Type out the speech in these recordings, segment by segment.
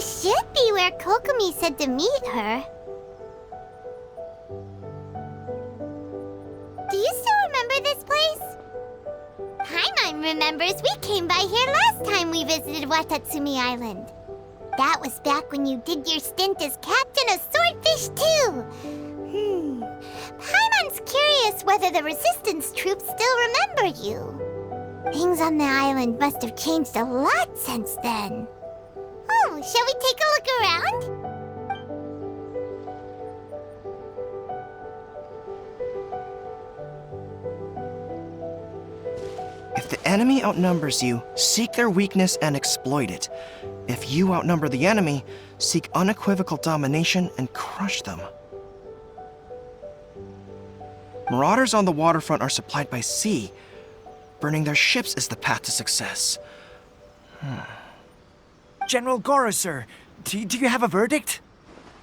should be where Kokomi said to meet her. Do you still remember this place? Paimon remembers we came by here last time we visited Watatsumi Island. That was back when you did your stint as captain of Swordfish too. Paimon's curious whether the resistance troops still remember you. Things on the island must have changed a lot since then. Oh, shall we take a look around? If the enemy outnumbers you, seek their weakness and exploit it. If you outnumber the enemy, seek unequivocal domination and crush them. Marauders on the waterfront are supplied by sea. Burning their ships is the path to success. General Goro, sir, do you have a verdict?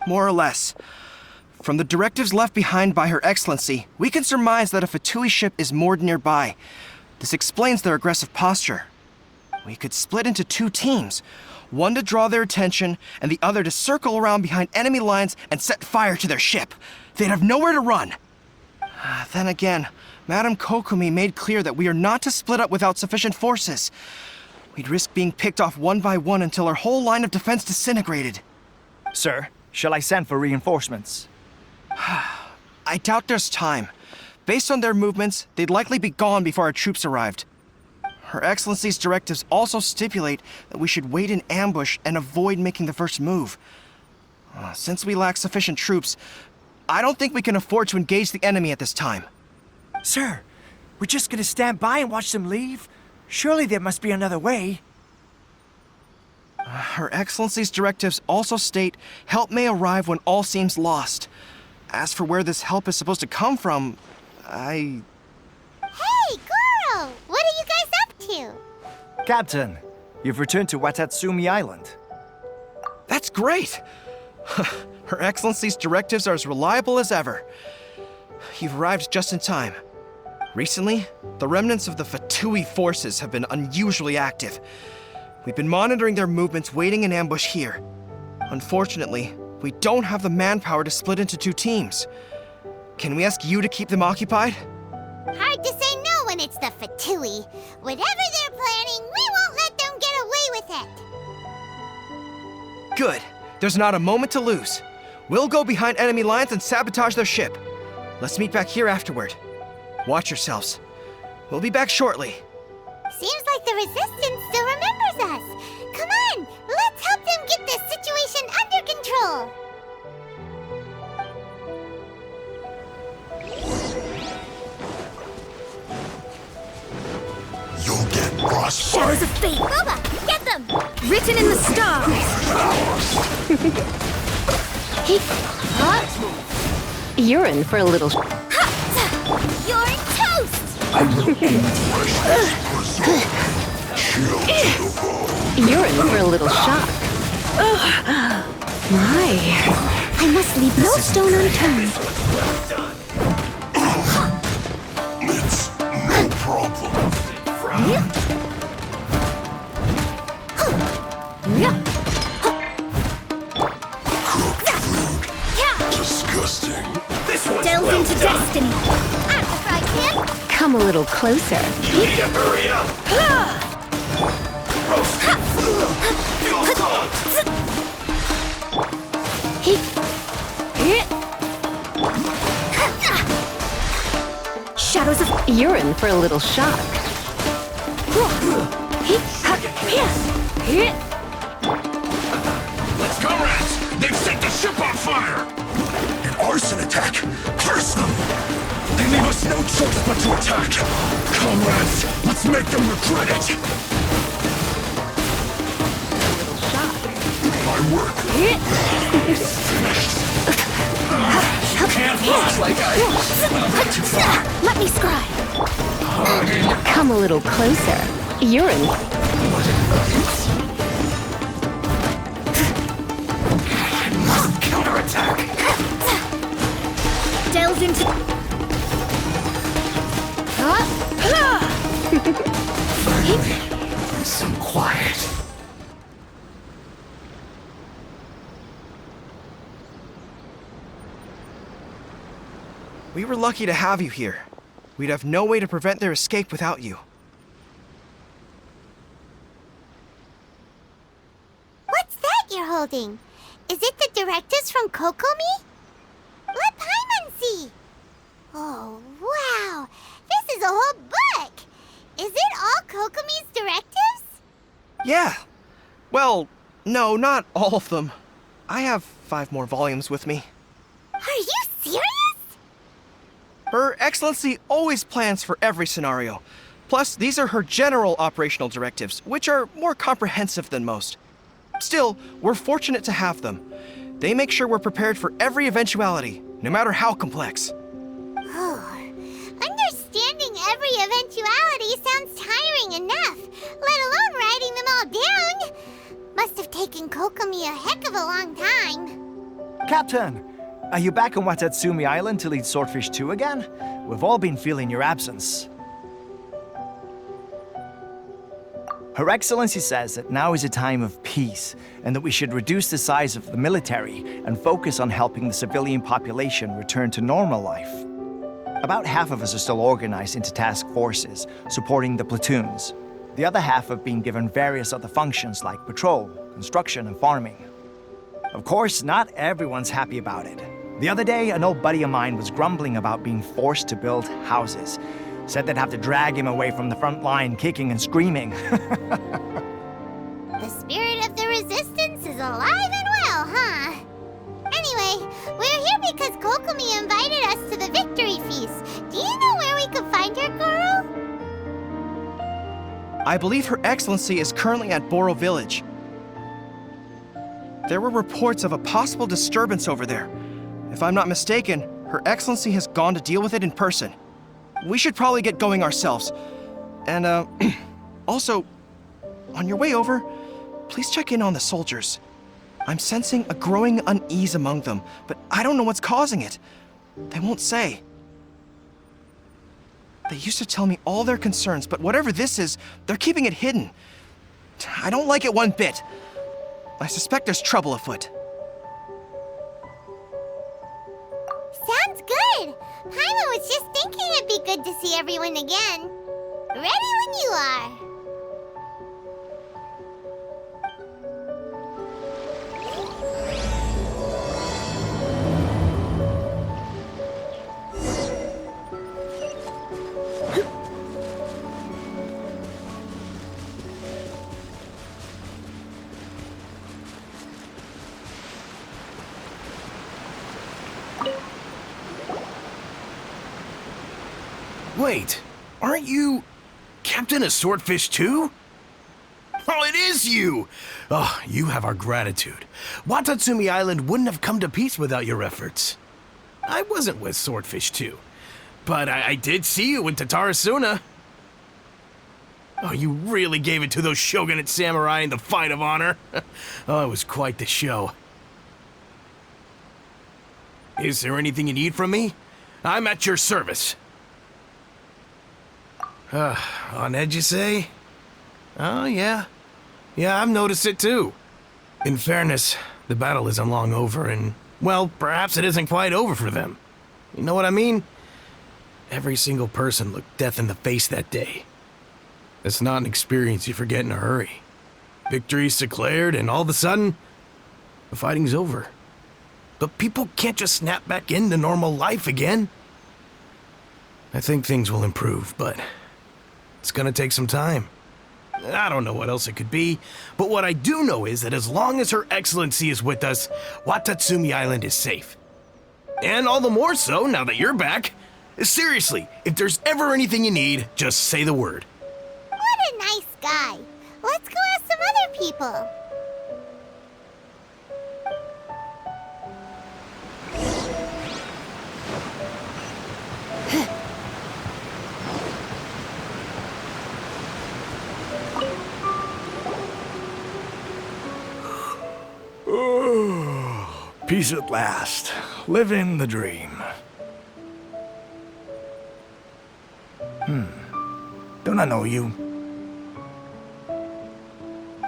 More or less. From the directives left behind by Her Excellency, we can surmise that a Fatui ship is moored nearby. This explains their aggressive posture. We could split into two teams, one to draw their attention, and the other to circle around behind enemy lines and set fire to their ship. They'd have nowhere to run. Then again, Madame Kokomi made clear that we are not to split up without sufficient forces. We'd risk being picked off one by one until our whole line of defense disintegrated. Sir, shall I send for reinforcements? I doubt there's time. Based on their movements, they'd likely be gone before our troops arrived. Her Excellency's directives also stipulate that we should wait in ambush and avoid making the first move. Since we lack sufficient troops, I don't think we can afford to engage the enemy at this time. Sir, we're just gonna stand by and watch them leave? Surely there must be another way. Her Excellency's directives also state help may arrive when all seems lost. As for where this help is supposed to come from, Hey, Goro! What are you guys up to? Captain, you've returned to Watatsumi Island. That's great! Her Excellency's directives are as reliable as ever. You've arrived just in time. Recently, the remnants of the Fatui forces have been unusually active. We've been monitoring their movements, waiting in ambush here. Unfortunately, we don't have the manpower to split into two teams. Can we ask you to keep them occupied? Hard to say no when it's the Fatui. Whatever they're planning, we won't let them get away with it. Good. There's not a moment to lose. We'll go behind enemy lines and sabotage their ship. Let's meet back here afterward. Watch yourselves. We'll be back shortly. Seems like the Resistance still remembers us. Come on, let's help them get this situation under control. You'll get frostbite. Shadows of fate. Boba, get them! Written in the stars. You're in for a little... You're toast! I will end chill to the bone. You're in for a little shock. My. I must leave no stone unturned. It's no problem. Cooked food. Disgusting. This one's Delve well into done. destiny. I'm the fried pan. Come a little closer. You need to hurry up. Roasted food. Fuel cooked. Shadows of... You're in for a little shock. Comrades, they've set the ship on fire. An arson attack. Curse them. They leave us no choice but to attack. Comrades, let's make them regret it. My work is finished. You can't fly like I... Well, too far. Let me scry. Come a little closer. You're in... Must counterattack. Delve into... Some quiet. We were lucky to have you here. We'd have no way to prevent their escape without you. What's that you're holding? Is it the directives from Kokomi? Let Paimon see! Oh, wow! This is a whole book! Is it all Kokomi's directives? Yeah. Well, no, not all of them. I have 5 more volumes with me. Are you serious? Her Excellency always plans for every scenario. Plus, these are her general operational directives, which are more comprehensive than most. Still, we're fortunate to have them. They make sure we're prepared for every eventuality, no matter how complex. Oh, understanding every eventuality sounds tiring enough, let alone writing them all down. Must have taken Kokomi a heck of a long time. Captain, are you back on Watatsumi Island to lead Swordfish 2 again? We've all been feeling your absence. Her Excellency says that now is a time of peace, and that we should reduce the size of the military and focus on helping the civilian population return to normal life. About half of us are still organized into task forces, supporting the platoons. The other half have been given various other functions like patrol, construction, and farming. Of course, not everyone's happy about it. The other day, an old buddy of mine was grumbling about being forced to build houses. Said they'd have to drag him away from the front line, kicking and screaming. The spirit of the resistance is alive and well, huh? Anyway, we're here because Kokomi invited us to the victory feast. Do you know where we could find her, Goro? I believe Her Excellency is currently at Boro Village. There were reports of a possible disturbance over there. If I'm not mistaken, Her Excellency has gone to deal with it in person. We should probably get going ourselves. And, also, on your way over, please check in on the soldiers. I'm sensing a growing unease among them, but I don't know what's causing it. They won't say. They used to tell me all their concerns, but whatever this is, they're keeping it hidden. I don't like it one bit. I suspect there's trouble afoot. Sounds good. Paimon was just thinking it'd be good to see everyone again. Ready when you are. Wait, aren't you Captain of Swordfish too? Oh, it is you! Oh, you have our gratitude. Watatsumi Island wouldn't have come to peace without your efforts. I wasn't with Swordfish 2, but I did see you with Tatarasuna. Oh, you really gave it to those shogunate samurai in the fight of honor. Oh, it was quite the show. Is there anything you need from me? I'm at your service. On edge, you say? Oh, yeah. Yeah, I've noticed it too. In fairness, the battle isn't long over, and, well, perhaps it isn't quite over for them. You know what I mean? Every single person looked death in the face that day. It's not an experience you forget in a hurry. Victory's declared, and all of a sudden, the fighting's over. But people can't just snap back into normal life again. I think things will improve, but it's gonna take some time. I don't know what else it could be, but what I do know is that as long as Her Excellency is with us, Watatsumi Island is safe. And all the more so now that you're back. Seriously, if there's ever anything you need, just say the word. What a nice guy. Let's go ask some other people. Peace at last. Living the dream. Don't I know you?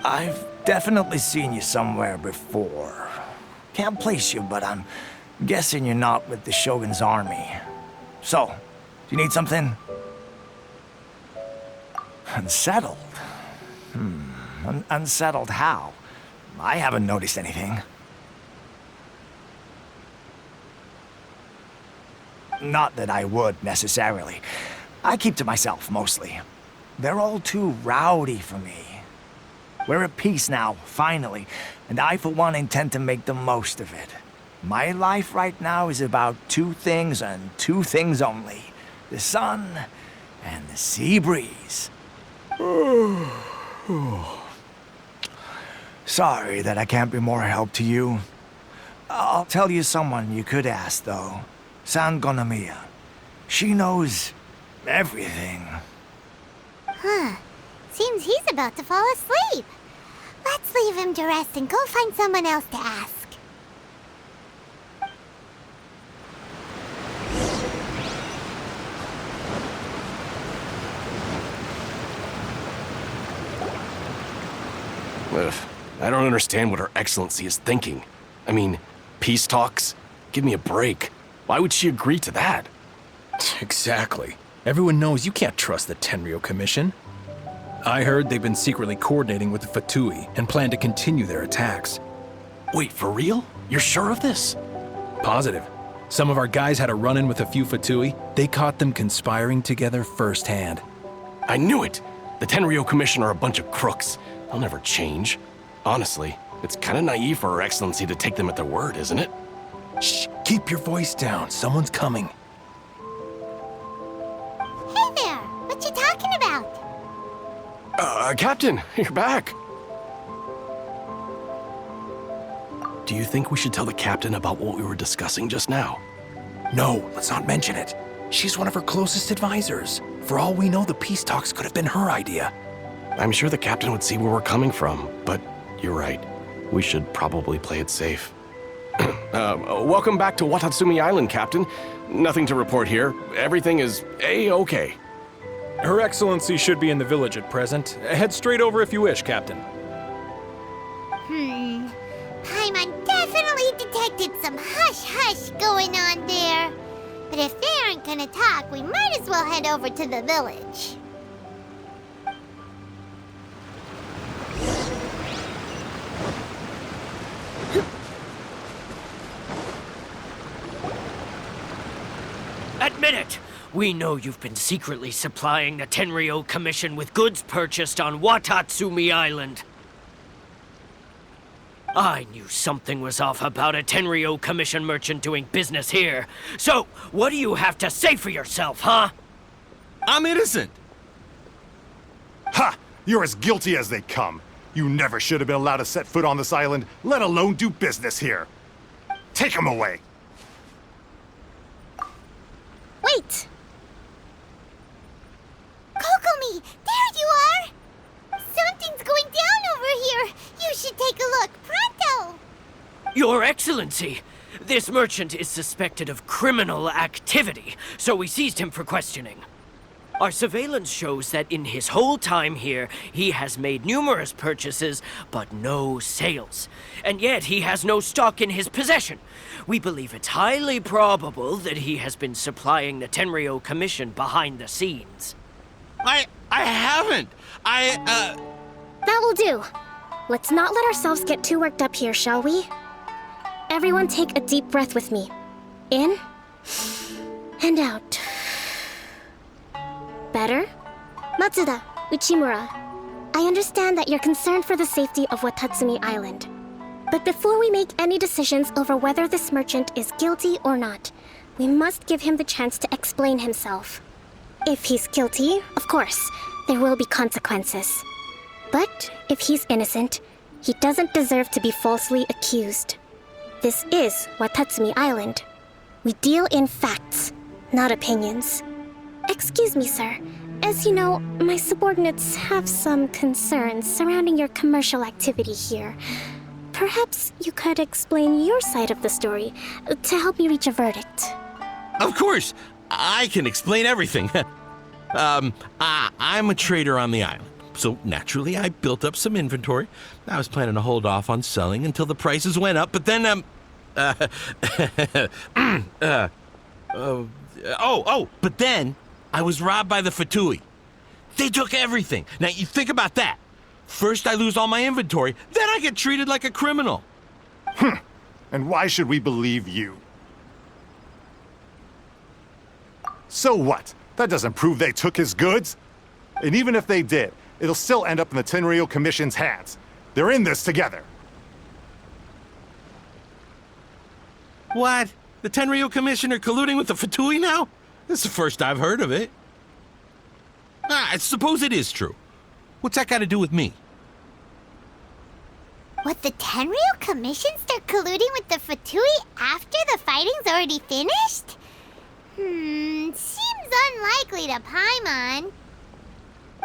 I've definitely seen you somewhere before. Can't place you, but I'm guessing you're not with the Shogun's army. So, do you need something? Unsettled? Unsettled how? I haven't noticed anything. Not that I would, necessarily. I keep to myself, mostly. They're all too rowdy for me. We're at peace now, finally, and I, for one, intend to make the most of it. My life right now is about two things and two things only. The sun and the sea breeze. Sorry that I can't be more help to you. I'll tell you someone you could ask, though. Sangonomiya. She knows everything. Huh. Seems he's about to fall asleep. Let's leave him to rest and go find someone else to ask. Ugh, I don't understand what Her Excellency is thinking. I mean, peace talks? Give me a break. Why would she agree to that? Exactly. Everyone knows you can't trust the Tenryou Commission. I heard they've been secretly coordinating with the Fatui and plan to continue their attacks. Wait, for real? You're sure of this? Positive. Some of our guys had a run-in with a few Fatui. They caught them conspiring together firsthand. I knew it! The Tenryou Commission are a bunch of crooks. They'll never change. Honestly, it's kind of naive for Her Excellency to take them at their word, isn't it? Shh, keep your voice down. Someone's coming. Hey there! What you talking about? Captain, you're back. Do you think we should tell the captain about what we were discussing just now? No, let's not mention it. She's one of her closest advisors. For all we know, the peace talks could have been her idea. I'm sure the captain would see where we're coming from, but you're right. We should probably play it safe. Welcome back to Watatsumi Island, Captain. Nothing to report here. Everything is A-okay. Her Excellency should be in the village at present. Head straight over if you wish, Captain. Paimon definitely detected some hush-hush going on there. But if they aren't gonna talk, we might as well head over to the village. Admit it! We know you've been secretly supplying the Tenryou Commission with goods purchased on Watatsumi Island. I knew something was off about a Tenryou Commission merchant doing business here. So, what do you have to say for yourself, huh? I'm innocent! Ha! You're as guilty as they come. You never should have been allowed to set foot on this island, let alone do business here. Take him away! Wait! Kokomi, there you are! Something's going down over here. You should take a look, pronto! Your Excellency! This merchant is suspected of criminal activity, so we seized him for questioning. Our surveillance shows that in his whole time here, he has made numerous purchases, but no sales. And yet he has no stock in his possession. We believe it's highly probable that he has been supplying the Tenryou Commission behind the scenes. I haven't! That will do. Let's not let ourselves get too worked up here, shall we? Everyone take a deep breath with me. In and out. Better? Matsuda, Uchimura, I understand that you're concerned for the safety of Watatsumi Island. But before we make any decisions over whether this merchant is guilty or not, we must give him the chance to explain himself. If he's guilty, of course, there will be consequences. But if he's innocent, he doesn't deserve to be falsely accused. This is Watatsumi Island. We deal in facts, not opinions. Excuse me, sir. As you know, my subordinates have some concerns surrounding your commercial activity here. Perhaps you could explain your side of the story to help me reach a verdict. Of course, I can explain everything. I'm a trader on the island, so naturally I built up some inventory. I was planning to hold off on selling until the prices went up, but then, But then I was robbed by the Fatui. They took everything. Now, you think about that. First I lose all my inventory, then I get treated like a criminal. And why should we believe you? So what? That doesn't prove they took his goods. And even if they did, it'll still end up in the Tenryou Commission's hands. They're in this together. What? The Tenryou Commissioner colluding with the Fatui now? This is the first I've heard of it. I suppose it is true. What's that got to do with me? What, the Tenryou Commission start colluding with the Fatui after the fighting's already finished? Seems unlikely to Paimon.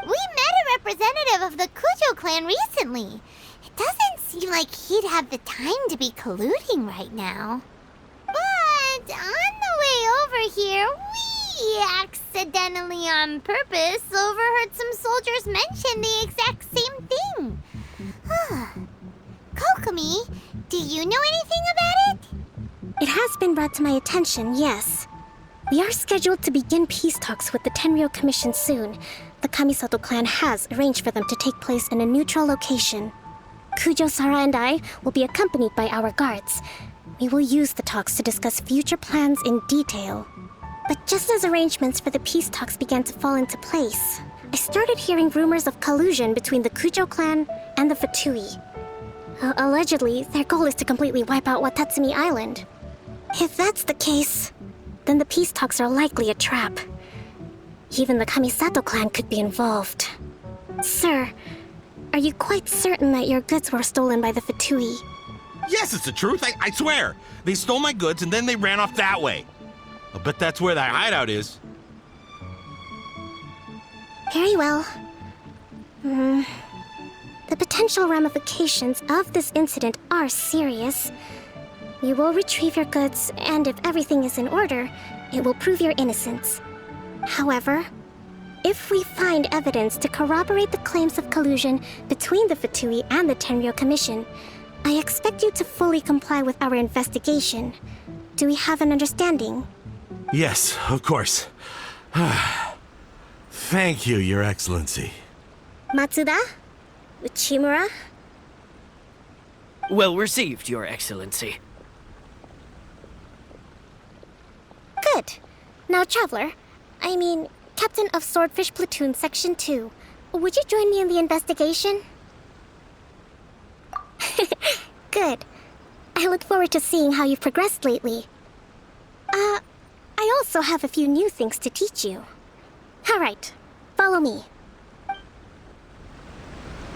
We met a representative of the Kujo clan recently. It doesn't seem like he'd have the time to be colluding right now. But on the way over here, we accidentally on purpose overheard some soldiers mention the exact same thing. Kokomi, do you know anything about it? It has been brought to my attention, yes. We are scheduled to begin peace talks with the Tenryou Commission soon. The Kamisato clan has arranged for them to take place in a neutral location. Kujo-Sara and I will be accompanied by our guards. We will use the talks to discuss future plans in detail. But just as arrangements for the peace talks began to fall into place, I started hearing rumors of collusion between the Kujo clan and the Fatui. Allegedly, their goal is to completely wipe out Watatsumi Island. If that's the case, then the peace talks are likely a trap. Even the Kamisato clan could be involved. Sir, are you quite certain that your goods were stolen by the Fatui? Yes, it's the truth. I swear. They stole my goods and then they ran off that way. I'll bet that's where that hideout is. Very well. The potential ramifications of this incident are serious. You will retrieve your goods, and if everything is in order, it will prove your innocence. However, if we find evidence to corroborate the claims of collusion between the Fatui and the Tenryou Commission, I expect you to fully comply with our investigation. Do we have an understanding? Yes, of course. Thank you, Your Excellency. Matsuda? Uchimura? Well received, Your Excellency. Good. Now, Traveler, Captain of Swordfish Platoon Section 2, would you join me in the investigation? Good. I look forward to seeing how you've progressed lately. I also have a few new things to teach you. All right, follow me.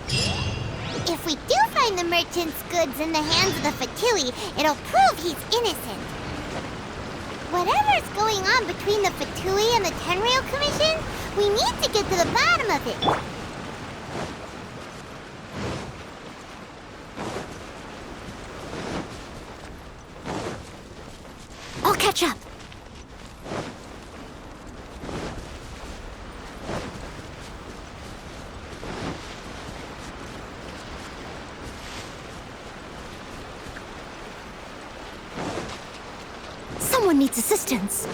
If we do find the merchant's goods in the hands of the Fatui, it'll prove he's innocent. Whatever's going on between the Fatui and the Tenryou Commission, we need to get to the bottom of it. I'll catch up. Someone needs assistance.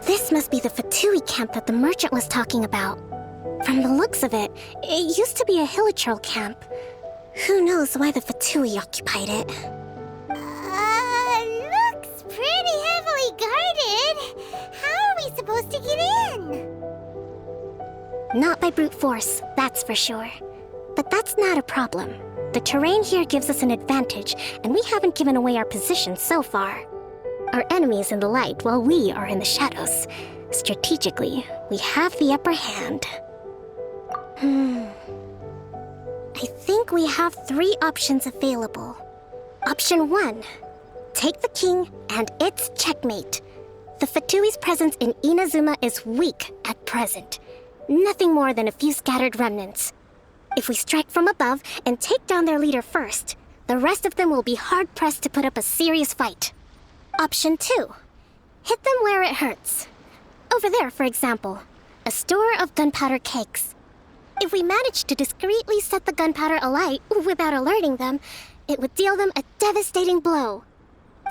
This must be the Fatui camp that the merchant was talking about. From the looks of it, it used to be a hilichurl camp. Who knows why the Fatui occupied it? Looks pretty heavily guarded. How are we supposed to get in? Not by brute force, that's for sure. But that's not a problem. The terrain here gives us an advantage, and we haven't given away our position so far. Our enemy is in the light while we are in the shadows. Strategically, we have the upper hand. I think we have 3 options available. Option 1. Take the king and it's checkmate. The Fatui's presence in Inazuma is weak at present. Nothing more than a few scattered remnants. If we strike from above and take down their leader first, the rest of them will be hard-pressed to put up a serious fight. Option 2. Hit them where it hurts. Over there, for example, a store of gunpowder cakes. If we manage to discreetly set the gunpowder alight without alerting them, it would deal them a devastating blow.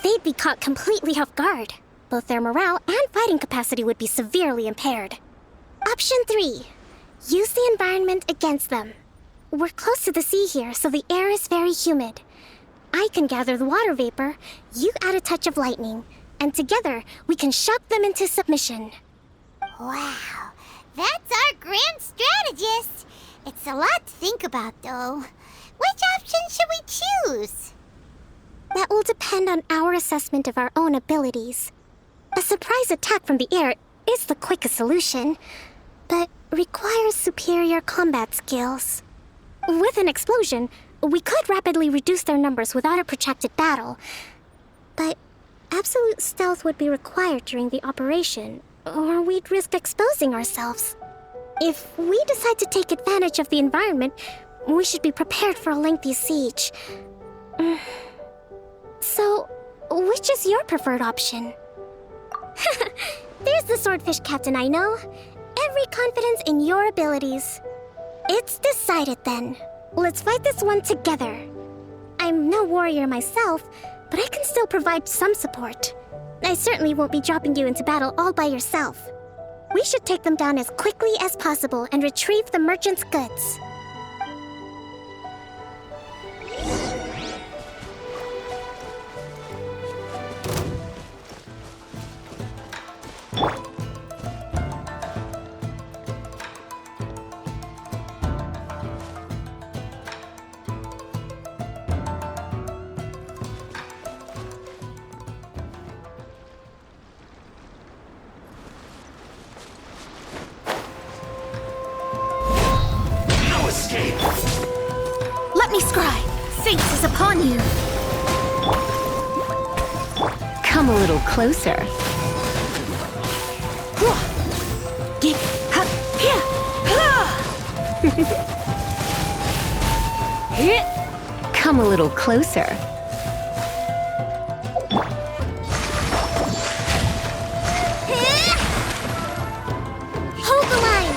They'd be caught completely off guard. Both their morale and fighting capacity would be severely impaired. Option 3. Use the environment against them. We're close to the sea here, so the air is very humid. I can gather the water vapor, you add a touch of lightning, and together we can shock them into submission. Wow, that's our grand strategist. It's a lot to think about, though. Which option should we choose? That will depend on our assessment of our own abilities. A surprise attack from the air is the quickest solution, but requires superior combat skills. With an explosion, we could rapidly reduce their numbers without a protracted battle, but absolute stealth would be required during the operation, or we'd risk exposing ourselves. If we decide to take advantage of the environment, we should be prepared for a lengthy siege. So, which is your preferred option? There's the swordfish captain I know. Every confidence in your abilities. It's decided then. Let's fight this one together. I'm no warrior myself, but I can still provide some support. I certainly won't be dropping you into battle all by yourself. We should take them down as quickly as possible and retrieve the merchant's goods. Let me scry! Fate is upon you! Come a little closer. Come a little closer. Hold the line!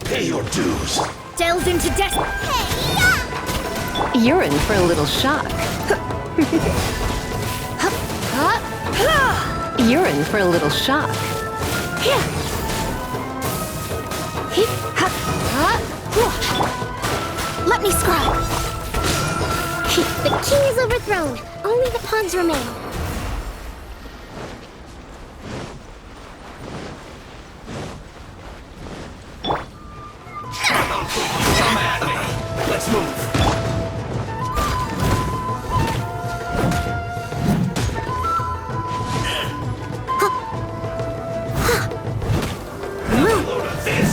Pay your dues. Delve into death. You're in for a little shock. You're in for a little shock. Let me scry! The king is overthrown. Only the pawns remain. Come at me. Let's move. Load of this.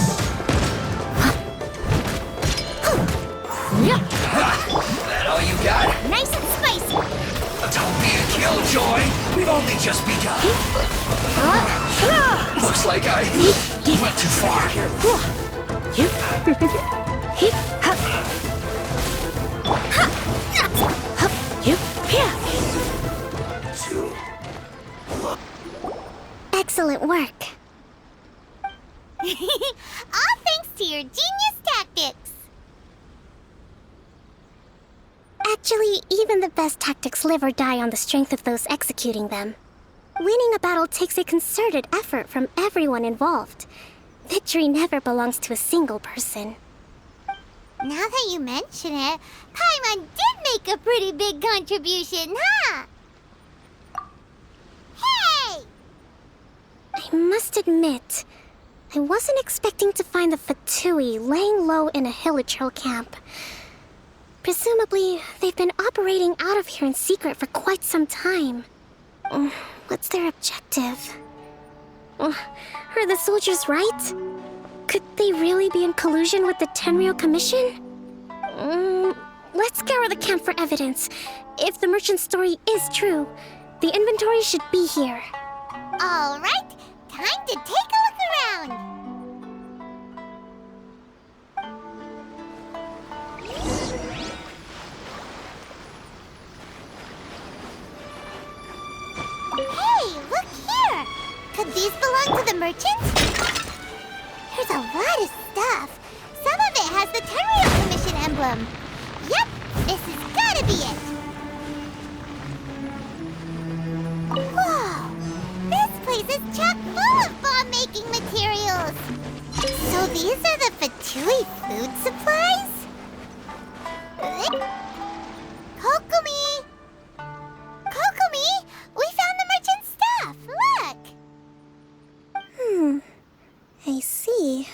That all you got? Nice and spicy. Don't be a killjoy. We've only just begun. Looks like I went too far. Excellent work. All thanks to your genius tactics. Actually, even the best tactics live or die on the strength of those executing them. Winning a battle takes a concerted effort from everyone involved. Victory never belongs to a single person. Now that you mention it, Paimon did make a pretty big contribution, huh? Hey! I must admit, I wasn't expecting to find the Fatui laying low in a Hilichurl camp. Presumably, they've been operating out of here in secret for quite some time. What's their objective? Are the soldiers right? Could they really be in collusion with the Tenryou Commission? Let's scour the camp for evidence. If the merchant's story is true, the inventory should be here. All right, Time to take a look around. Hey, look here! Could these belong to the merchants? There's a lot of stuff. Some of it has the Tenryou Commission emblem. Yep, this has gotta be it. Whoa! This place is chock full of bomb-making materials. So these are the Fatui food supplies? Kokomi! Kokomi! We found the merchant's stuff! Look! I see.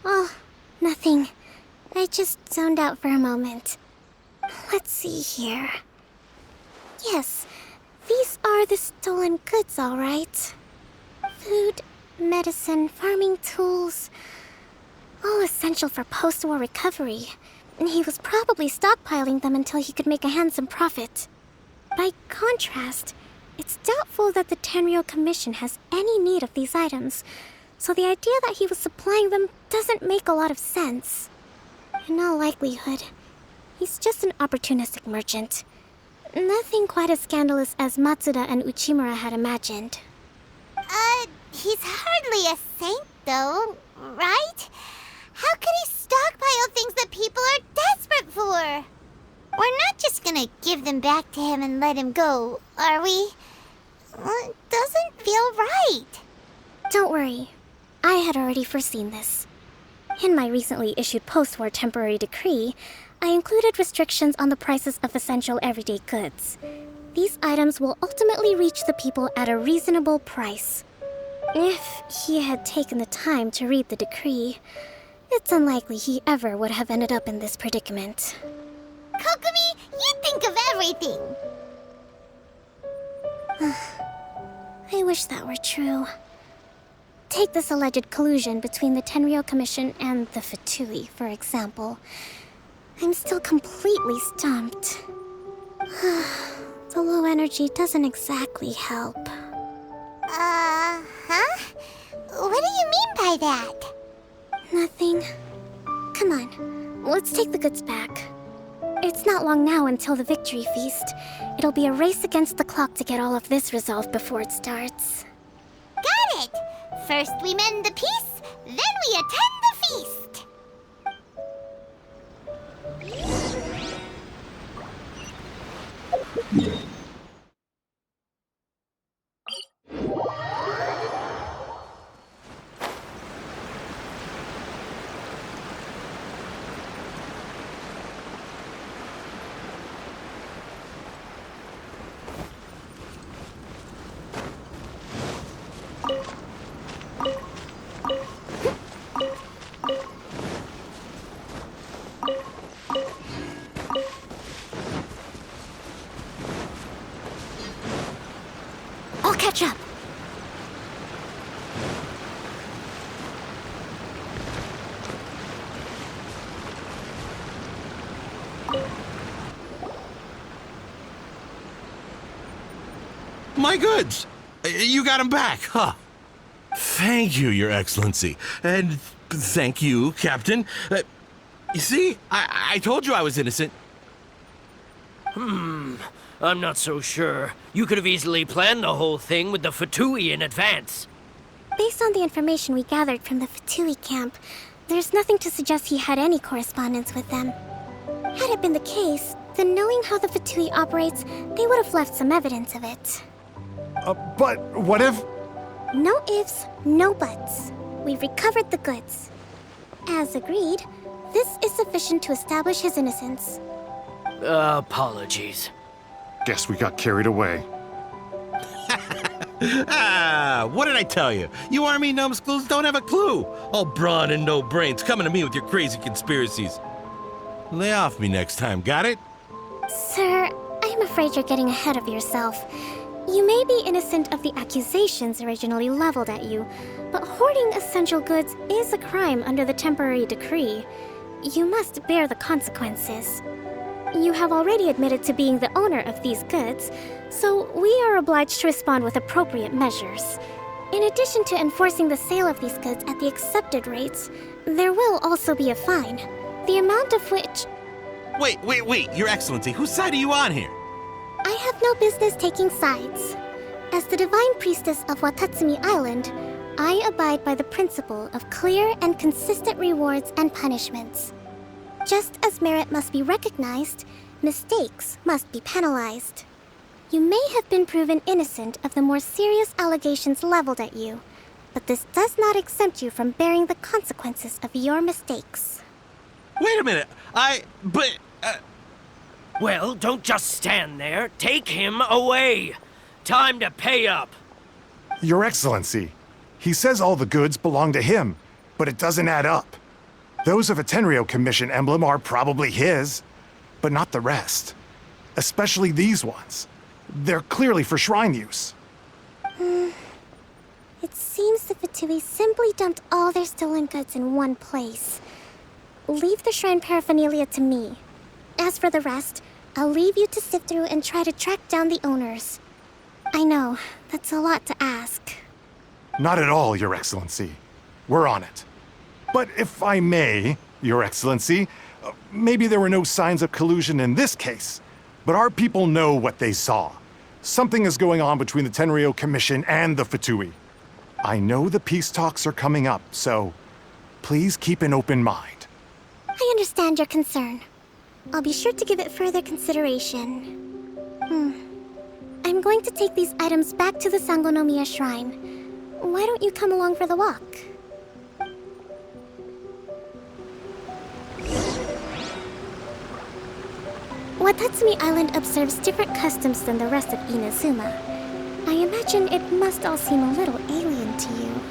Oh, nothing. I just zoned out for a moment. Let's see here. Yes, these are the stolen goods, all right. Food, medicine, farming tools. All essential for post-war recovery. And he was probably stockpiling them until he could make a handsome profit. By contrast, it's doubtful that the Tenryou Commission has any need of these items, so the idea that he was supplying them doesn't make a lot of sense. In all likelihood, he's just an opportunistic merchant. Nothing quite as scandalous as Matsuda and Uchimura had imagined. He's hardly a saint, though, right? How could he stockpile things that people are desperate for? We're not just gonna give them back to him and let him go, are we? It doesn't feel right. Don't worry. I had already foreseen this. In my recently issued post-war temporary decree, I included restrictions on the prices of essential everyday goods. These items will ultimately reach the people at a reasonable price. If he had taken the time to read the decree, it's unlikely he ever would have ended up in this predicament. Kokomi, you think of everything! I wish that were true. Take this alleged collusion between the Tenryou Commission and the Fatui, for example. I'm still completely stumped. The low energy doesn't exactly help. What do you mean by that? Nothing. Come on, let's take the goods back. It's not long now until the victory feast. It'll be a race against the clock to get all of this resolved before it starts. Got it! First we mend the peace, then we attend the feast! I'll catch up. My goods! You got them back, huh? Thank you, Your Excellency. And thank you, Captain. You see, I told you I was innocent. I'm not so sure. You could have easily planned the whole thing with the Fatui in advance. Based on the information we gathered from the Fatui camp, there's nothing to suggest he had any correspondence with them. Had it been the case, then knowing how the Fatui operates, they would have left some evidence of it. But what if... No ifs, no buts. We've recovered the goods. As agreed, this is sufficient to establish his innocence. Apologies. Guess we got carried away. What did I tell you? You army numbskulls don't have a clue. All brawn and no brains coming to me with your crazy conspiracies. Lay off me next time, got it? Sir, I'm afraid you're getting ahead of yourself. You may be innocent of the accusations originally leveled at you, but hoarding essential goods is a crime under the temporary decree. You must bear the consequences. You have already admitted to being the owner of these goods, so we are obliged to respond with appropriate measures. In addition to enforcing the sale of these goods at the accepted rates, there will also be a fine, the amount of which... Wait, Your Excellency, whose side are you on here? I have no business taking sides. As the Divine Priestess of Watatsumi Island, I abide by the principle of clear and consistent rewards and punishments. Just as merit must be recognized, mistakes must be penalized. You may have been proven innocent of the more serious allegations leveled at you, but this does not exempt you from bearing the consequences of your mistakes. Wait a minute, Well, don't just stand there. Take him away. Time to pay up. Your Excellency, he says all the goods belong to him, but it doesn't add up. Those of a Tenryou Commission emblem are probably his, but not the rest. Especially these ones. They're clearly for shrine use. It seems the Fatui simply dumped all their stolen goods in one place. Leave the shrine paraphernalia to me. As for the rest, I'll leave you to sift through and try to track down the owners. I know, that's a lot to ask. Not at all, Your Excellency. We're on it. But if I may, Your Excellency, maybe there were no signs of collusion in this case, but our people know what they saw. Something is going on between the Tenryou Commission and the Fatui. I know the peace talks are coming up, so please keep an open mind. I understand your concern. I'll be sure to give it further consideration. I'm going to take these items back to the Sangonomiya shrine. Why don't you come along for the walk? Watatsumi Island observes different customs than the rest of Inazuma. I imagine it must all seem a little alien to you.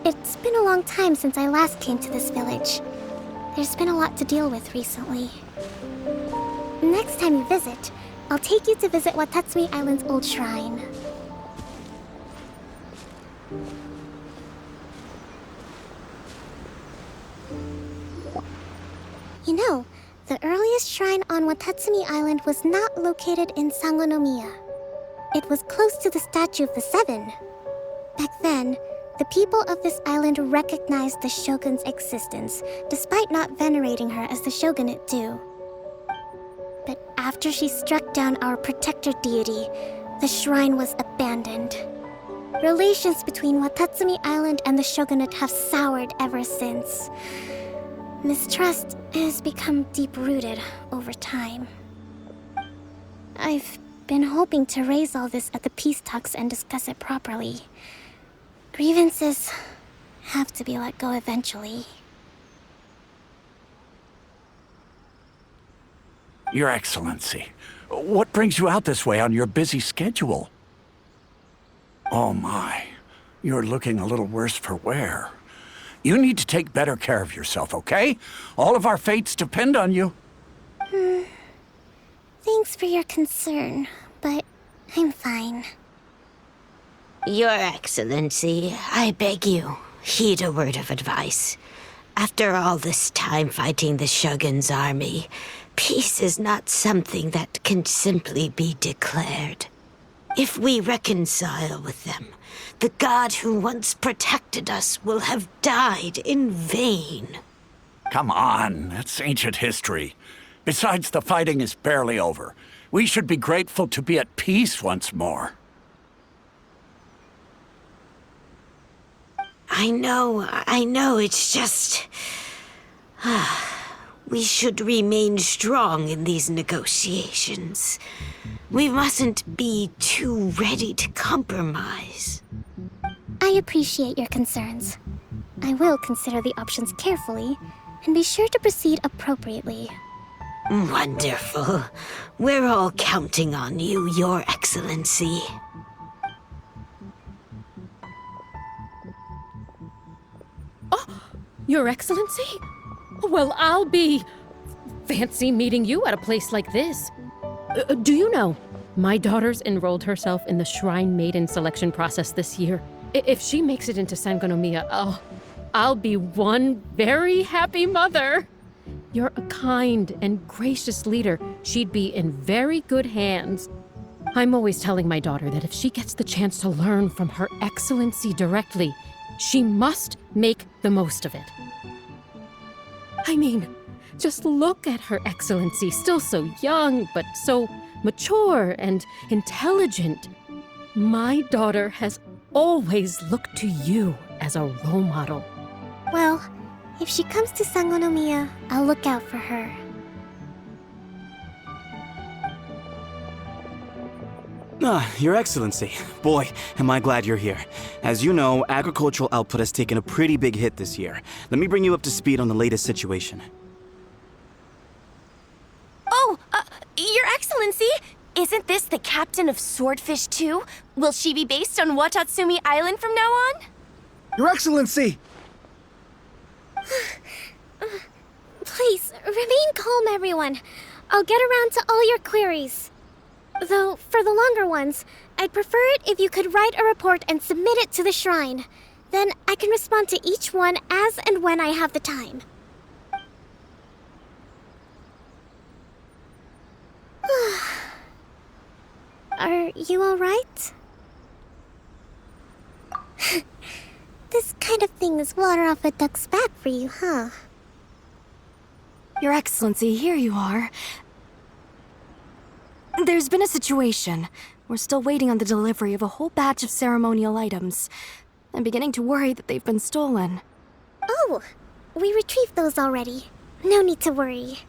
It's been a long time since I last came to this village. There's been a lot to deal with recently. Next time you visit, I'll take you to visit Watatsumi Island's old shrine. You know, the earliest shrine on Watatsumi Island was not located in Sangonomiya. It was close to the Statue of the Seven. Back then, the people of this island recognized the shogun's existence, despite not venerating her as the shogunate do. But after she struck down our protector deity, the shrine was abandoned. Relations between Watatsumi Island and the shogunate have soured ever since. Mistrust has become deep-rooted over time. I've been hoping to raise all this at the peace talks and discuss it properly. Grievances have to be let go eventually. Your Excellency, what brings you out this way on your busy schedule? Oh my, you're looking a little worse for wear. You need to take better care of yourself, okay? All of our fates depend on you. Thanks for your concern, but I'm fine. Your Excellency, I beg you, heed a word of advice. After all this time fighting the Shogun's army, peace is not something that can simply be declared. If we reconcile with them, the god who once protected us will have died in vain. Come on, that's ancient history. Besides, the fighting is barely over. We should be grateful to be at peace once more. I know, it's just... We should remain strong in these negotiations. We mustn't be too ready to compromise. I appreciate your concerns. I will consider the options carefully and be sure to proceed appropriately. Wonderful. We're all counting on you, Your Excellency. Your Excellency? Well, I'll be... fancy meeting you at a place like this. Do you know, my daughter's enrolled herself in the Shrine Maiden selection process this year. If she makes it into Sangonomiya, I'll be one very happy mother. You're a kind and gracious leader. She'd be in very good hands. I'm always telling my daughter that if she gets the chance to learn from Her Excellency directly, she must make the most of it. I mean, just look at Her Excellency, still so young, but so mature and intelligent. My daughter has always looked to you as a role model. Well, if she comes to Sangonomiya, I'll look out for her. Your Excellency. Boy, am I glad you're here. As you know, agricultural output has taken a pretty big hit this year. Let me bring you up to speed on the latest situation. Oh, Your Excellency! Isn't this the captain of Swordfish 2? Will she be based on Watatsumi Island from now on? Your Excellency! Please, remain calm, everyone. I'll get around to all your queries. Though, for the longer ones, I'd prefer it if you could write a report and submit it to the shrine. Then I can respond to each one as and when I have the time. Are you alright? This kind of thing is water off a duck's back for you, huh? Your Excellency, here you are. There's been a situation. We're still waiting on the delivery of a whole batch of ceremonial items. I'm beginning to worry that they've been stolen. Oh, we retrieved those already. No need to worry.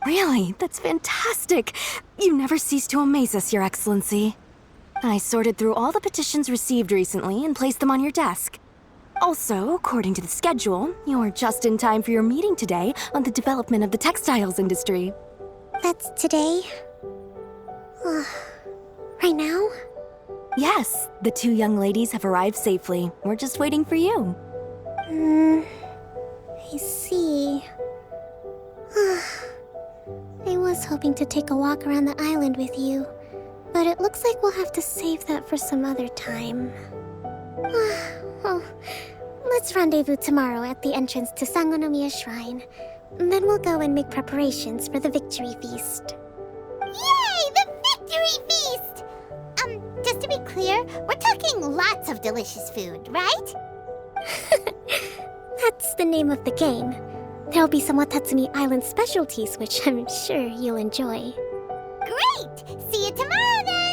Really? That's fantastic! You never cease to amaze us, Your Excellency. I sorted through all the petitions received recently and placed them on your desk. Also, according to the schedule, you're just in time for your meeting today on the development of the textiles industry. That's today? Right now? Yes, the two young ladies have arrived safely. We're just waiting for you. I see. I was hoping to take a walk around the island with you, but it looks like we'll have to save that for some other time. Well, let's rendezvous tomorrow at the entrance to Sangonomiya Shrine. Then we'll go and make preparations for the victory feast. Yay! The victory feast! Just to be clear, we're talking lots of delicious food, right? That's the name of the game. There'll be some Watatsumi Island specialties, which I'm sure you'll enjoy. Great! See you tomorrow, then!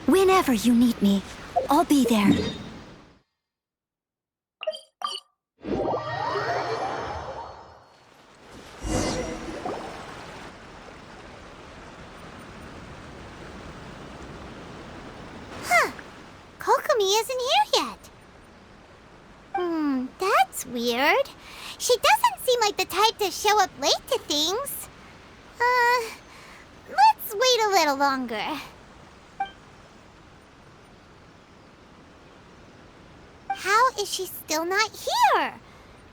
Whenever you need me, I'll be there. Kokomi isn't here yet. That's weird. She doesn't seem like the type to show up late to things. Let's wait a little longer. is she still not here?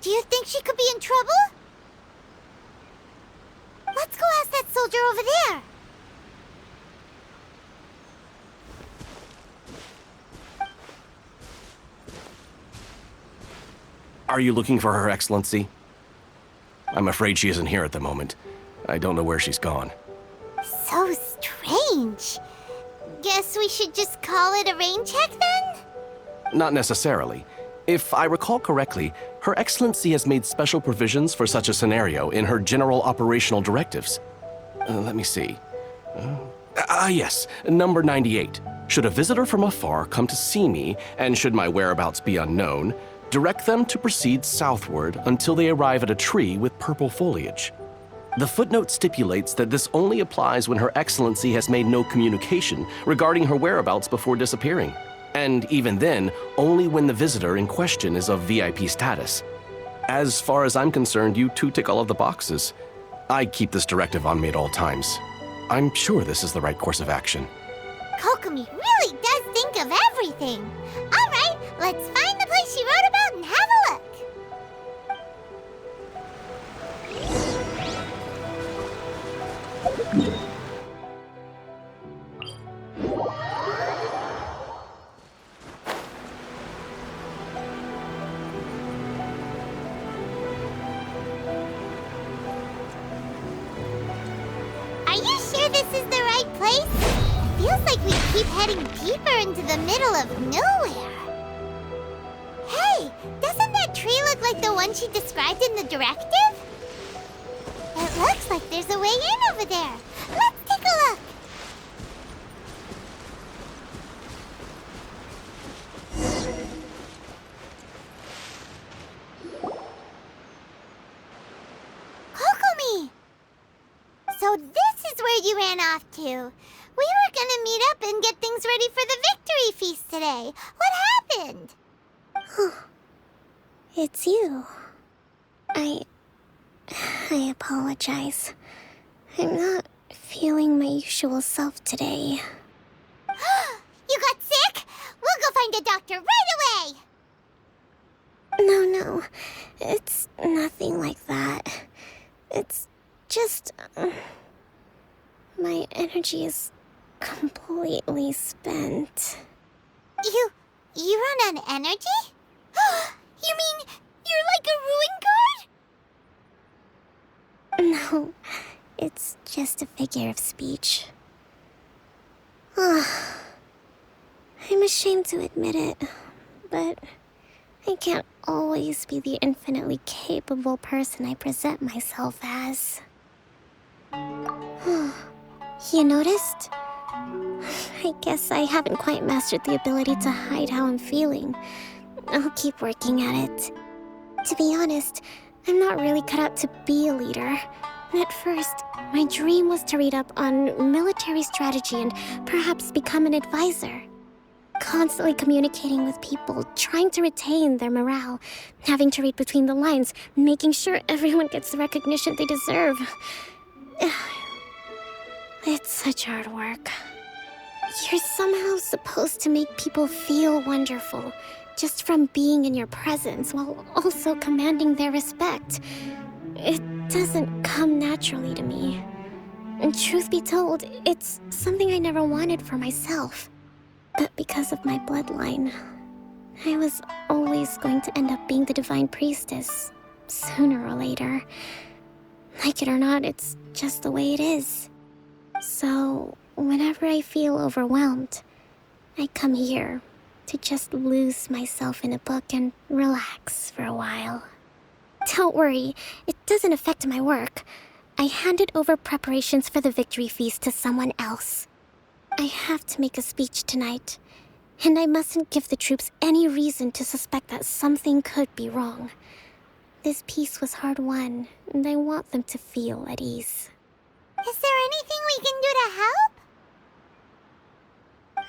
Do you think she could be in trouble? Let's go ask that soldier over there. Are you looking for Her Excellency? I'm afraid she isn't here at the moment. I don't know where she's gone. So strange. Guess we should just call it a rain check then? Not necessarily. If I recall correctly, Her Excellency has made special provisions for such a scenario in her general operational directives. Let me see. Yes, number 98. Should a visitor from afar come to see me, and should my whereabouts be unknown, direct them to proceed southward until they arrive at a tree with purple foliage. The footnote stipulates that this only applies when Her Excellency has made no communication regarding her whereabouts before disappearing. And even then, only when the visitor in question is of VIP status. As far as I'm concerned, you two tick all of the boxes. I keep this directive on me at all times. I'm sure this is the right course of action. Kokomi really does think of everything. All right, let's find the place she wrote about and have a look. Are you sure this is the right place? Feels like we keep heading deeper into the middle of nowhere. Hey, doesn't that tree look like the one she described in the directive? It looks like there's a way in over there. Let's take a look. Kokomi! So this is where you ran off to. We were gonna meet up and get things ready for the victory feast today. What happened? It's you. I apologize. I'm not feeling my usual self today. You got sick? We'll go find a doctor right away! No. It's nothing like that. It's just... my energy is completely spent. You run on energy? You mean you're like a ruin guard? No, it's just a figure of speech. I'm ashamed to admit it, but I can't always be the infinitely capable person I present myself as. You noticed? I guess I haven't quite mastered the ability to hide how I'm feeling. I'll keep working at it. To be honest, I'm not really cut out to be a leader. At first, my dream was to read up on military strategy and perhaps become an advisor. Constantly communicating with people, trying to retain their morale, having to read between the lines, making sure everyone gets the recognition they deserve. It's such hard work. You're somehow supposed to make people feel wonderful, just from being in your presence, while also commanding their respect. It doesn't come naturally to me. And truth be told, it's something I never wanted for myself. But because of my bloodline, I was always going to end up being the divine priestess, sooner or later. Like it or not, it's just the way it is. So, whenever I feel overwhelmed, I come here to just lose myself in a book and relax for a while. Don't worry, it doesn't affect my work. I handed over preparations for the victory feast to someone else. I have to make a speech tonight, and I mustn't give the troops any reason to suspect that something could be wrong. This peace was hard-won, and I want them to feel at ease. Is there anything we can do to help?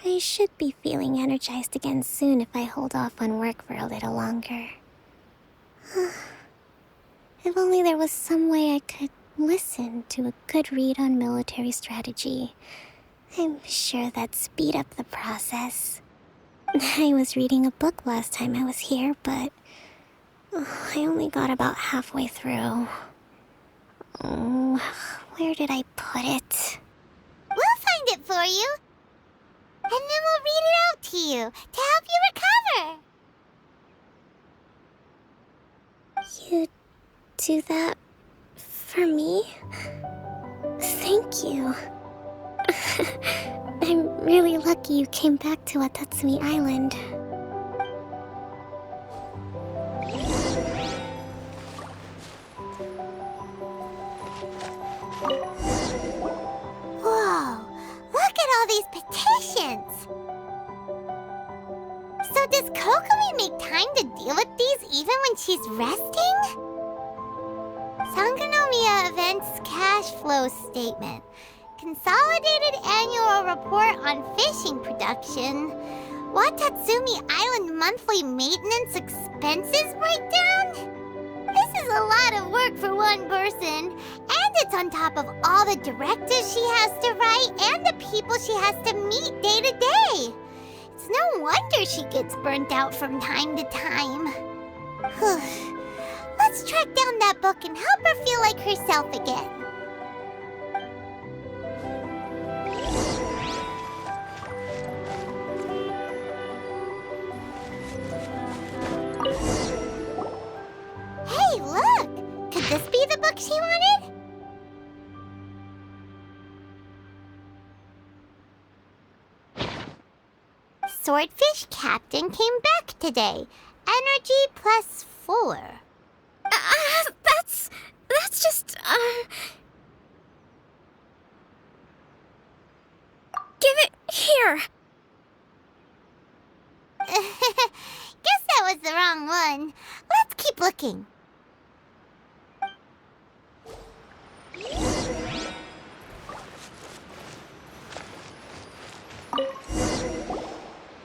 I should be feeling energized again soon if I hold off on work for a little longer. If only there was some way I could listen to a good read on military strategy. I'm sure that'd speed up the process. I was reading a book last time I was here, but I only got about halfway through. Oh, where did I put it? We'll find it for you. And then we'll read it out to you to help you recover. You do that for me? Thank you. I'm really lucky you came back to Watatsumi Island. Whoa, look at all these petitions. So does Kokomi make time to deal with these even when she's resting? Sangonomiya Events Cash Flow Statement. Consolidated Annual Report on Fishing Production. Watatsumi Island Monthly Maintenance Expenses Breakdown? This is a lot of work for one person, and it's on top of all the directives she has to write and the people she has to meet day to day. It's no wonder she gets burnt out from time to time. Let's track down that book and help her feel like herself again. Hey, look! Could this be the book she wanted? Swordfish Captain came back today. Energy +4. That's just, Give it here! Guess that was the wrong one. Let's keep looking.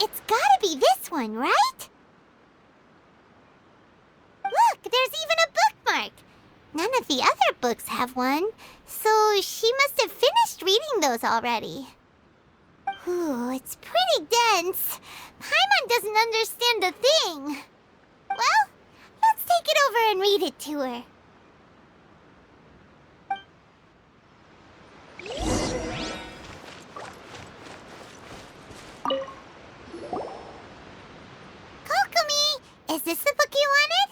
It's gotta be this one, right? Look, there's even a bookmark. None of the other books have one, so she must have finished reading those already. Ooh, it's pretty dense. Paimon doesn't understand a thing. Well, let's take it over and read it to her. Kokomi, is this the book you wanted?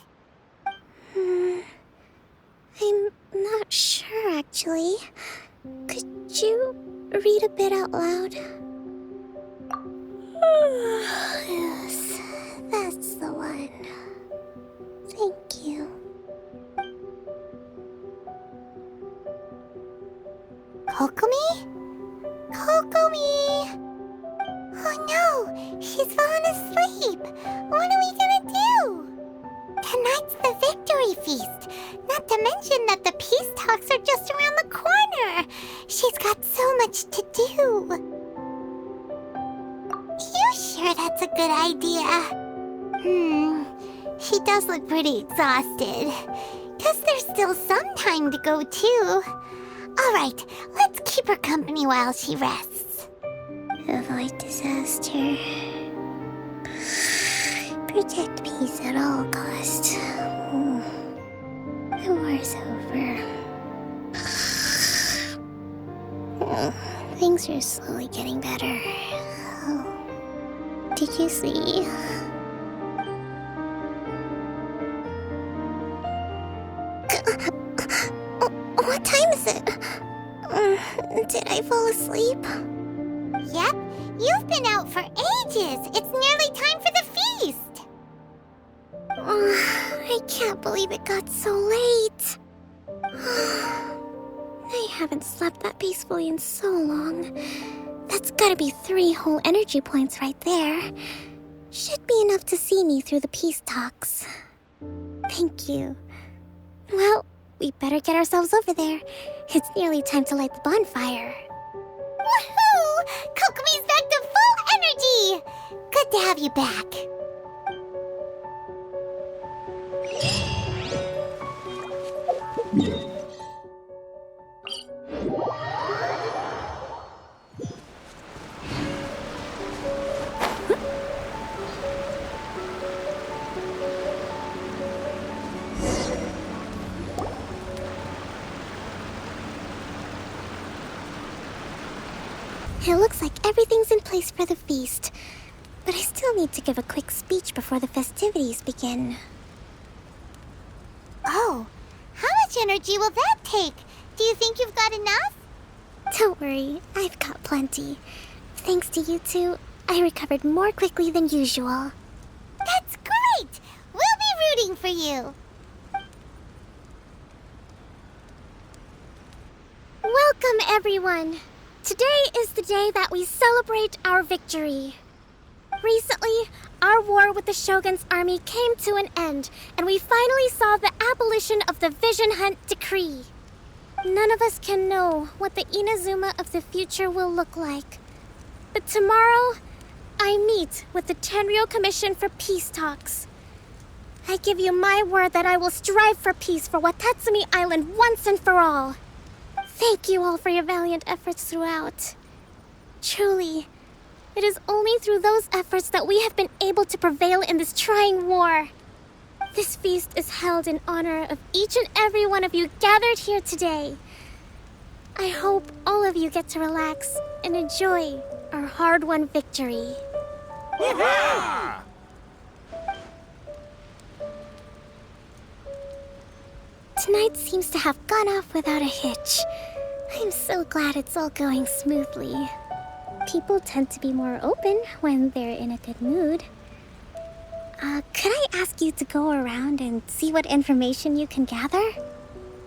I'm not sure, actually. Could you read a bit out loud? Yes, that's the one. Thank you. Kokomi? Kokomi! Oh no, she's fallen asleep. What are we gonna do? Tonight's the victory feast. Not to mention that the peace talks are just around the corner. She's got so much to do. You sure that's a good idea? She does look pretty exhausted. Guess there's still some time to go too. Alright, let's keep her company while she rests. Avoid disaster. Protect peace at all costs. The war's over. Things are slowly getting better. Did you see? What time is it? Did I fall asleep? Yep, you've been out for ages. It's nearly time for the feast. I can't believe it got so late. I haven't slept that peacefully in so long. That's gotta be 3 whole energy points right there. Should be enough to see me through the peace talks. Thank you. Well, we better get ourselves over there. It's nearly time to light the bonfire. Woohoo! Kokomi's back to full energy! Good to have you back. It looks like everything's in place for the feast. But I still need to give a quick speech before the festivities begin. Oh, how much energy will that take? Do you think you've got enough? Don't worry, I've got plenty. Thanks to you two, I recovered more quickly than usual. That's great! We'll be rooting for you. Welcome, everyone. Today is the day that we celebrate our victory. Recently, our war with the Shogun's army came to an end, and we finally saw the abolition of the Vision Hunt Decree. None of us can know what the Inazuma of the future will look like. But tomorrow, I meet with the Tenryou Commission for peace talks. I give you my word that I will strive for peace for Watatsumi Island once and for all. Thank you all for your valiant efforts throughout. Truly, it is only through those efforts that we have been able to prevail in this trying war. This feast is held in honor of each and every one of you gathered here today. I hope all of you get to relax and enjoy our hard-won victory. Tonight seems to have gone off without a hitch. I'm so glad it's all going smoothly. People tend to be more open when they're in a good mood. Could I ask you to go around and see what information you can gather?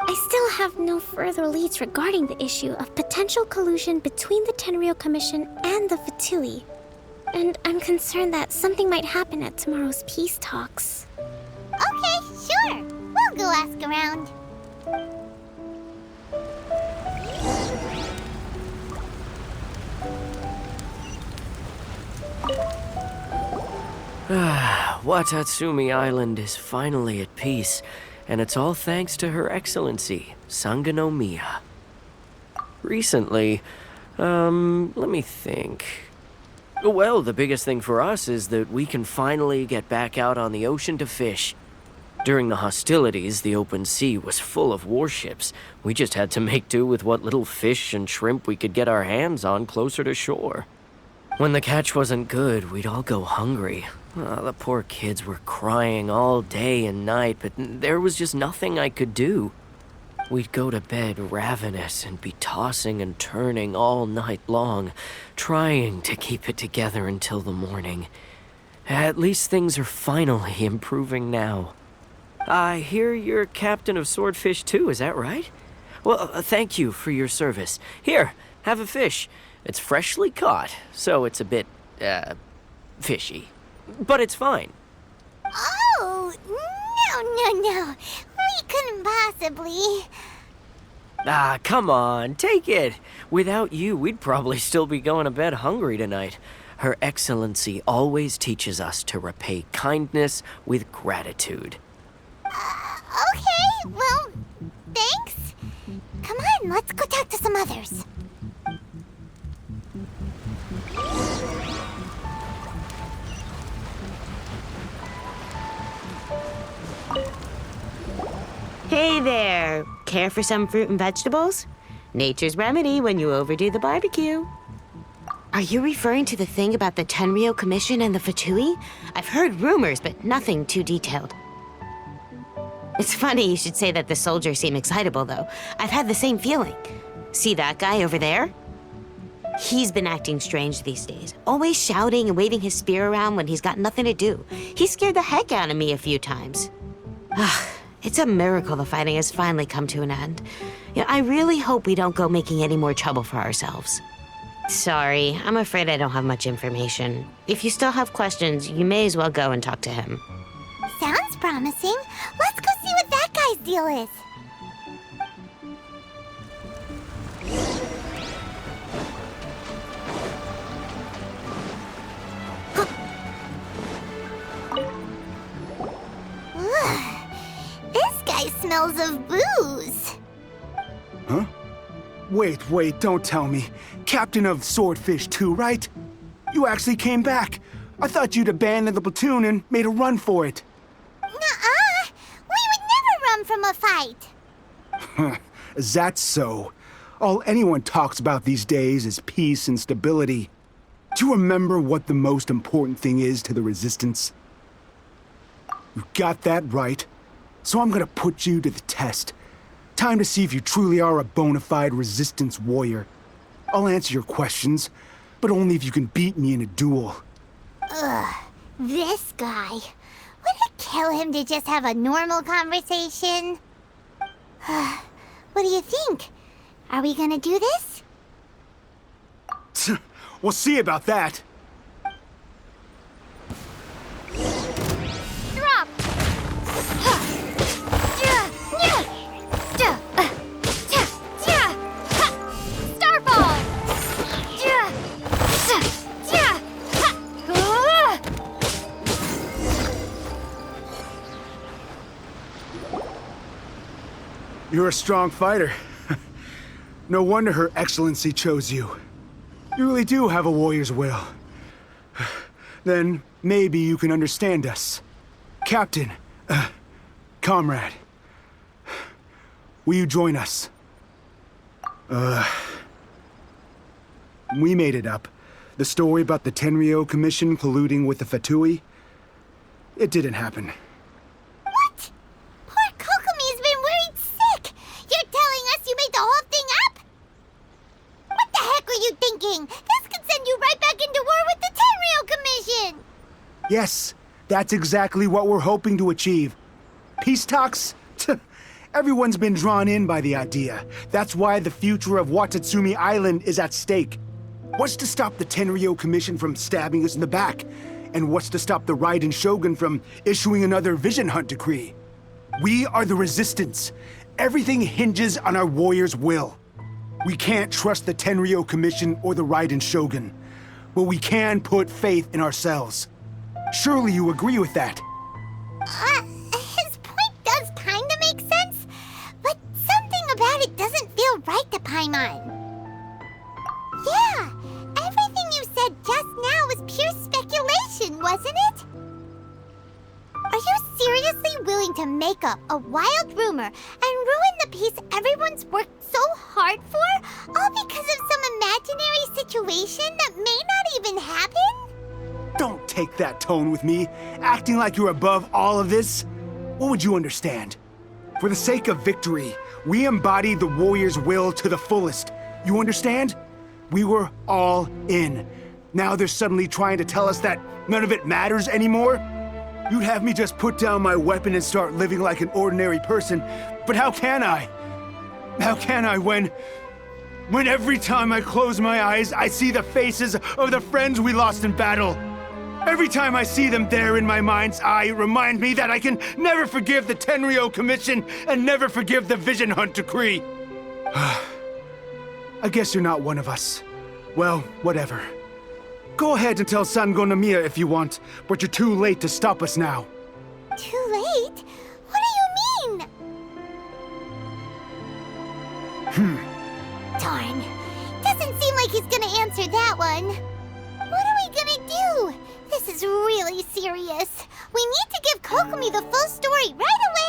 I still have no further leads regarding the issue of potential collusion between the Tenryou Commission and the Fatui. And I'm concerned that something might happen at tomorrow's peace talks. Okay, sure. We'll go ask around. Watatsumi Island is finally at peace, and it's all thanks to Her Excellency, Sangonomiya. Recently, let me think. Well, the biggest thing for us is that we can finally get back out on the ocean to fish. During the hostilities, the open sea was full of warships. We just had to make do with what little fish and shrimp we could get our hands on closer to shore. When the catch wasn't good, we'd all go hungry. The poor kids were crying all day and night, but there was just nothing I could do. We'd go to bed ravenous and be tossing and turning all night long, trying to keep it together until the morning. At least things are finally improving now. I hear you're captain of Swordfish too, is that right? Well, thank you for your service. Here, have a fish. It's freshly caught, so it's a bit, fishy. But it's fine. Oh, no. We couldn't possibly. Come on, take it. Without you, we'd probably still be going to bed hungry tonight. Her Excellency always teaches us to repay kindness with gratitude. Okay, well, thanks. Come on, let's go talk to some others. Hey there! Care for some fruit and vegetables? Nature's remedy when you overdo the barbecue. Are you referring to the thing about the Tenryou Commission and the Fatui? I've heard rumors, but nothing too detailed. It's funny you should say that the soldiers seem excitable, though. I've had the same feeling. See that guy over there? He's been acting strange these days, always shouting and waving his spear around when he's got nothing to do. He scared the heck out of me a few times. It's a miracle the fighting has finally come to an end. I really hope we don't go making any more trouble for ourselves. Sorry, I'm afraid I don't have much information. If you still have questions, you may as well go and talk to him. Sounds promising. Let's go see what that guy's deal is. This guy smells of booze. Huh? Wait, don't tell me. Captain of Swordfish too, right? You actually came back. I thought you'd abandoned the platoon and made a run for it. Nuh-uh. We would never run from a fight. Is that so? All anyone talks about these days is peace and stability. Do you remember what the most important thing is to the Resistance? You got that right. So I'm gonna put you to the test. Time to see if you truly are a bona fide Resistance warrior. I'll answer your questions, but only if you can beat me in a duel. Ugh, this guy. Would it kill him to just have a normal conversation? What do you think? Are we gonna do this? We'll see about that. Drop! Starfall! You're a strong fighter. No wonder Her Excellency chose you. You really do have a warrior's will. Then maybe you can understand us. Captain, comrade, will you join us? We made it up. The story about the Tenryou Commission colluding with the Fatui, it didn't happen. What? Poor Kokomi's been worried sick. You're telling us you made the whole thing up? What the heck were you thinking? This could send you right back into war with the Tenryou Commission! Yes, that's exactly what we're hoping to achieve. Peace talks? Everyone's been drawn in by the idea. That's why the future of Watatsumi Island is at stake. What's to stop the Tenryou Commission from stabbing us in the back? And what's to stop the Raiden Shogun from issuing another Vision Hunt decree? We are the Resistance. Everything hinges on our warrior's will. We can't trust the Tenryou Commission or the Raiden Shogun, but we can put faith in ourselves. Surely you agree with that? His point does kinda make sense, but something about it doesn't feel right to Paimon. Yeah, everything you said just now was pure speculation, wasn't it? Are you seriously willing to make up a wild rumor and ruin the peace everyone's worked so hard for, all because of some imaginary situation that may not even happen? Don't take that tone with me, acting like you're above all of this. What would you understand? For the sake of victory, we embodied the warrior's will to the fullest. You understand? We were all in. Now they're suddenly trying to tell us that none of it matters anymore? You'd have me just put down my weapon and start living like an ordinary person, but how can I? How can I when every time I close my eyes, I see the faces of the friends we lost in battle? Every time I see them there in my mind's eye, it reminds me that I can never forgive the Tenryou Commission and never forgive the Vision Hunt decree. I guess you're not one of us. Well, whatever. Go ahead and tell Sangonomiya if you want, but you're too late to stop us now. Too late? What do you mean? Darn. Doesn't seem like he's gonna answer that one. What are we gonna do? This is really serious. We need to give Kokomi the full story right away.